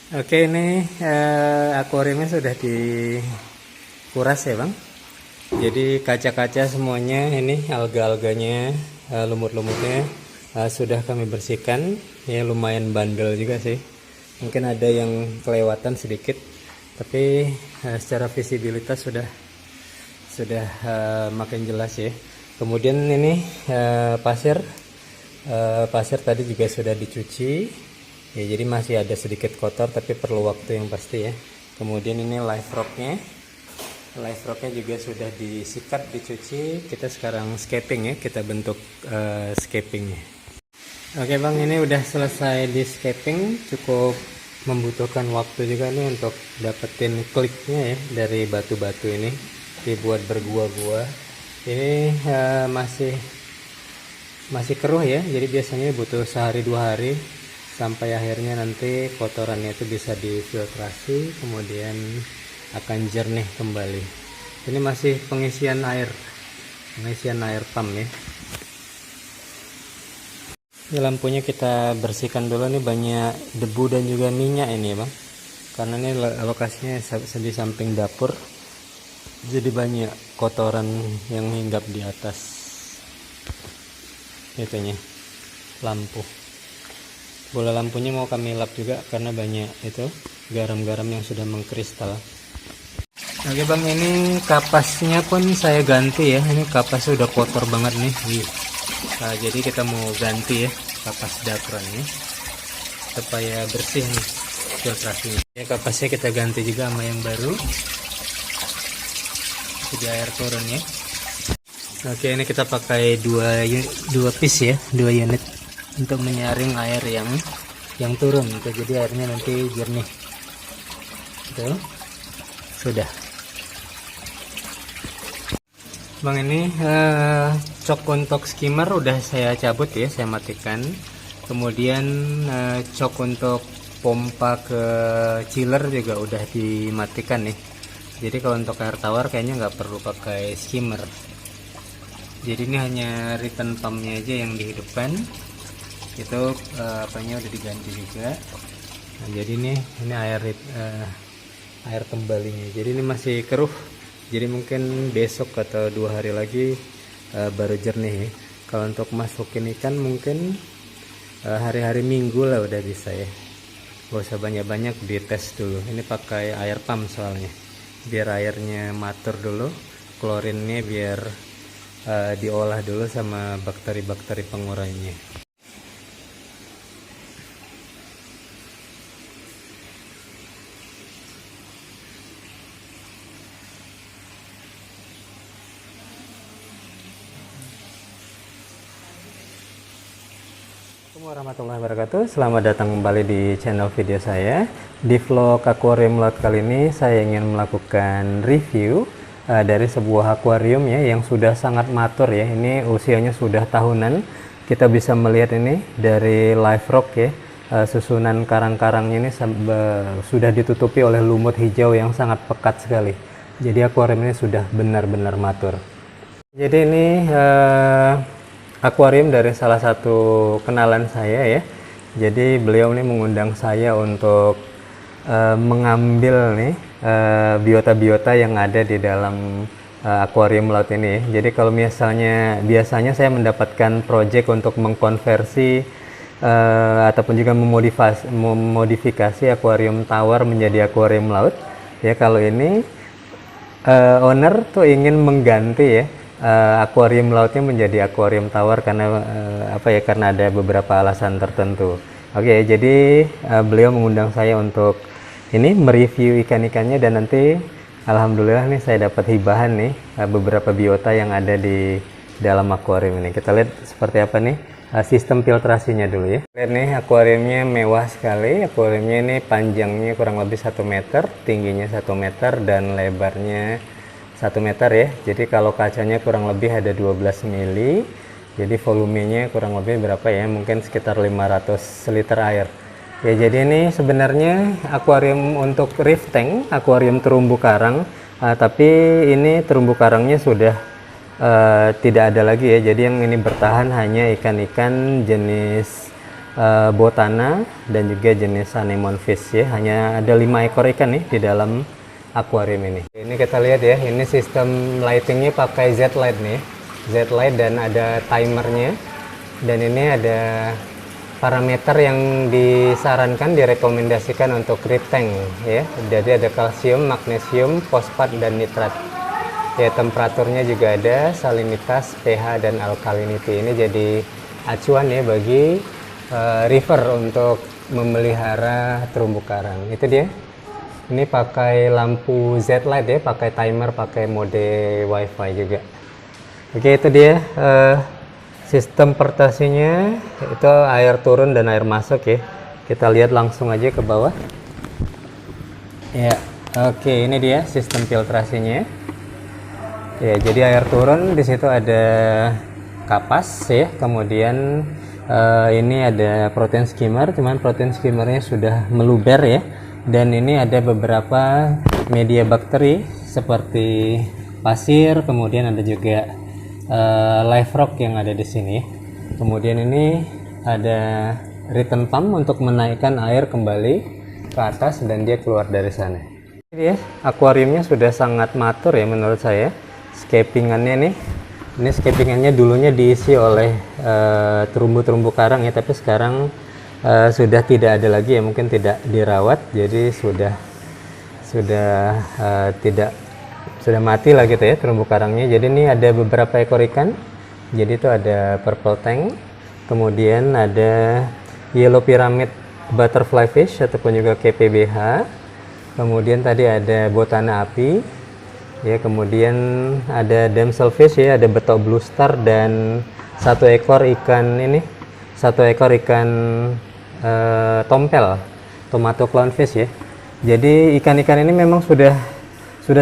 Oke, ini akuariumnya sudah dikuras ya Bang. Jadi kaca-kaca semuanya ini alga-alganya, lumut-lumutnya sudah kami bersihkan. Ya lumayan bandel juga sih. Mungkin ada yang kelewatan sedikit, tapi secara visibilitas sudah makin jelas ya. Kemudian ini pasir tadi juga sudah dicuci. Ya, jadi masih ada sedikit kotor tapi perlu waktu yang pasti ya. Kemudian ini live rocknya juga sudah disikat, dicuci. Kita sekarang scaping ya, kita bentuk scapingnya. Oke Bang, ini udah selesai di scaping. Cukup membutuhkan waktu juga nih untuk dapetin kliknya ya dari batu-batu ini, dibuat bergua-gua. Ini masih keruh ya, jadi biasanya butuh sehari 2 hari sampai akhirnya nanti kotorannya itu bisa difiltrasi, kemudian akan jernih kembali. Ini masih pengisian air pump ya. Ini lampunya kita bersihkan dulu, nih banyak debu dan juga minyak ini ya Bang, karena ini lokasinya di samping dapur, jadi banyak kotoran yang hinggap di atas itunya lampu. Bola lampunya mau kami lap juga karena banyak itu garam-garam yang sudah mengkristal. Oke Bang, ini kapasnya pun saya ganti ya. Ini kapasnya udah kotor banget nih. Nah, jadi kita mau ganti ya kapas dakronnya supaya bersih nih filtrasinya. Ya, kapasnya kita ganti juga sama yang baru. Jadi air turun ya. Oke, ini kita pakai dua piece ya, 2 unit untuk menyaring air yang turun. Jadi airnya nanti jernih. Tuh, sudah. Bang, ini cok untuk skimmer udah saya cabut ya, saya matikan. Kemudian cok untuk pompa ke chiller juga udah dimatikan nih. Jadi kalau untuk air tawar kayaknya nggak perlu pakai skimmer. Jadi ini hanya return pumpnya aja yang dihidupkan. Itu apanya udah diganti juga. Nah, jadi ini air kembalinya. Jadi ini masih keruh. Jadi mungkin besok atau 2 hari lagi baru jernih ya. Kalau untuk masukin ikan mungkin hari-hari Minggu lah udah bisa ya. Gak usah banyak-banyak, dites dulu. Ini pakai air pump soalnya, biar airnya matur dulu, klorinnya biar diolah dulu sama bakteri-bakteri pengurainya. Assalamualaikum warahmatullahi wabarakatuh. Selamat datang kembali di channel video saya. Di vlog akuarium laut kali ini saya ingin melakukan review dari sebuah akuarium ya yang sudah sangat matur ya. Ini usianya sudah tahunan. Kita bisa melihat ini dari live rock ya. Susunan karang-karangnya ini sudah ditutupi oleh lumut hijau yang sangat pekat sekali. Jadi akuarium ini sudah benar-benar matur. Jadi ini akuarium dari salah satu kenalan saya ya. Jadi beliau ini mengundang saya untuk mengambil nih biota-biota yang ada di dalam akuarium laut ini. Jadi kalau biasanya saya mendapatkan proyek untuk mengkonversi ataupun juga memodifikasi akuarium tawar menjadi akuarium laut. Ya, kalau ini owner tuh ingin mengganti ya akuarium lautnya menjadi akuarium tawar karena karena ada beberapa alasan tertentu. Oke, jadi beliau mengundang saya untuk ini mereview ikan-ikannya, dan nanti alhamdulillah nih saya dapat hibahan nih beberapa biota yang ada di dalam akuarium ini. Kita lihat seperti apa nih sistem filtrasinya dulu ya. Lihat nih, akuariumnya mewah sekali. Akuariumnya ini panjangnya kurang lebih 1 meter, tingginya 1 meter, dan lebarnya 1 meter ya. Jadi kalau kacanya kurang lebih ada 12 mili. Jadi volumenya kurang lebih berapa ya? Mungkin sekitar 500 liter air. Ya, jadi ini sebenarnya akuarium untuk reef tank, akuarium terumbu karang, tapi ini terumbu karangnya sudah tidak ada lagi ya. Jadi yang ini bertahan hanya ikan-ikan jenis botana dan juga jenis anemone fish ya. Hanya ada 5 ekor ikan nih di dalam akuarium ini. Ini kita lihat ya, ini sistem lightingnya pakai Z-Light nih, Z-Light, dan ada timernya, dan ini ada parameter yang disarankan, direkomendasikan untuk reed tank ya. Jadi ada kalsium, magnesium, fosfat, dan nitrat ya. Temperaturnya juga ada, salinitas, pH, dan alkalinity. Ini jadi acuan ya bagi river untuk memelihara terumbu karang. Itu dia. Ini pakai lampu Z-Light ya, pakai timer, pakai mode WiFi juga. Oke, itu dia sistem pertasinya. Itu air turun dan air masuk ya. Kita lihat langsung aja ke bawah. Ya, oke, ini dia sistem filtrasinya. Ya, jadi air turun, di situ ada kapas ya. Kemudian ini ada protein skimmer, cuman protein skimmernya sudah meluber ya. Dan ini ada beberapa media bakteri seperti pasir, kemudian ada juga live rock yang ada di sini. Kemudian ini ada return pump untuk menaikkan air kembali ke atas dan dia keluar dari sana. Ini ya, akuariumnya sudah sangat matur ya menurut saya. Scapingannya nih, ini scapingannya dulunya diisi oleh terumbu-terumbu karang ya, tapi sekarang sudah tidak ada lagi ya, mungkin tidak dirawat, jadi sudah mati lah gitu ya terumbu karangnya. Jadi ini ada beberapa ekor ikan. Jadi itu ada purple tank, kemudian ada yellow pyramid butterfly fish ataupun juga KPBH, kemudian tadi ada botana api ya, kemudian ada damsel fish ya, ada betok blue star, dan satu ekor ikan tompel, tomato clownfish ya. Jadi ikan-ikan ini memang sudah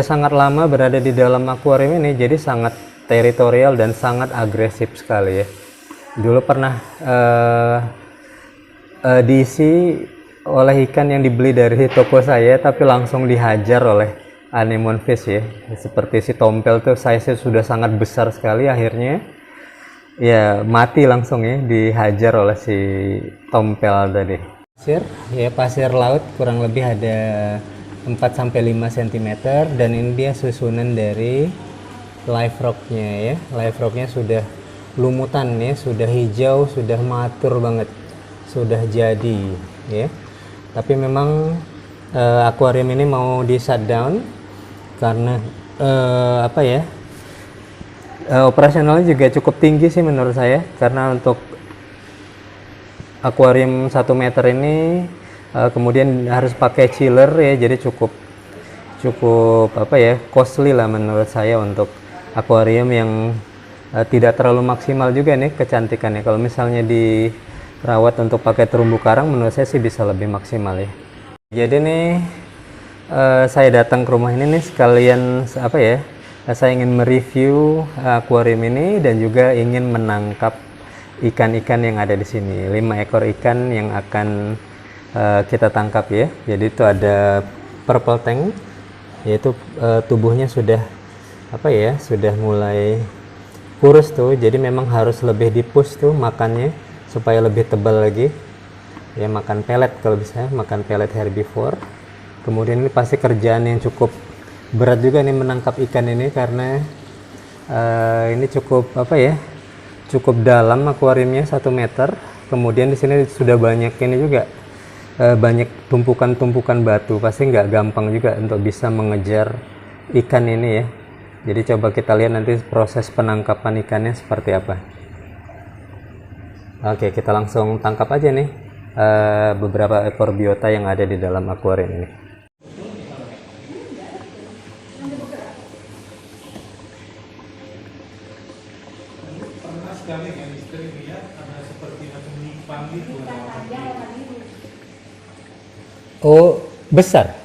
sangat lama berada di dalam akuarium ini, jadi sangat teritorial dan sangat agresif sekali ya. Dulu pernah diisi oleh ikan yang dibeli dari toko saya, tapi langsung dihajar oleh anemone fish ya. Seperti si tompel tuh size-nya sudah sangat besar sekali, akhirnya ya mati langsung ya, dihajar oleh si tompel tadi. Pasir ya, pasir laut kurang lebih ada 4-5 cm, dan ini dia susunan dari live rocknya ya. Live rocknya sudah lumutan ya, sudah hijau, sudah matur banget, sudah jadi ya. Tapi memang akuarium ini mau di shutdown karena apa ya, operasionalnya juga cukup tinggi sih menurut saya, karena untuk akuarium 1 meter ini kemudian harus pakai chiller ya, jadi cukup apa ya, costly lah menurut saya untuk akuarium yang tidak terlalu maksimal juga nih kecantikannya. Kalau misalnya dirawat untuk pakai terumbu karang, menurut saya sih bisa lebih maksimal ya. Jadi nih saya datang ke rumah ini nih sekalian apa ya, saya ingin mereview akuarium ini dan juga ingin menangkap ikan-ikan yang ada di sini. 5 ekor ikan yang akan kita tangkap ya. Jadi itu ada purple tank, yaitu tubuhnya sudah apa ya, sudah mulai kurus tuh. Jadi memang harus lebih dipush tuh makannya supaya lebih tebal lagi. Ya, makan pelet kalau bisa, makan pelet herbivore. Kemudian ini pasti kerjaan yang cukup berat juga nih menangkap ikan ini, karena ini cukup apa ya, cukup dalam akuariumnya 1 meter. Kemudian di sini sudah banyak ini juga, banyak tumpukan-tumpukan batu, pasti nggak gampang juga untuk bisa mengejar ikan ini ya. Jadi coba kita lihat nanti proses penangkapan ikannya seperti apa. Oke, kita langsung tangkap aja nih beberapa ekor biota yang ada di dalam akuarium ini. Sekali yang istri lihat ada seperti menyimpan gitu. Oh, besar.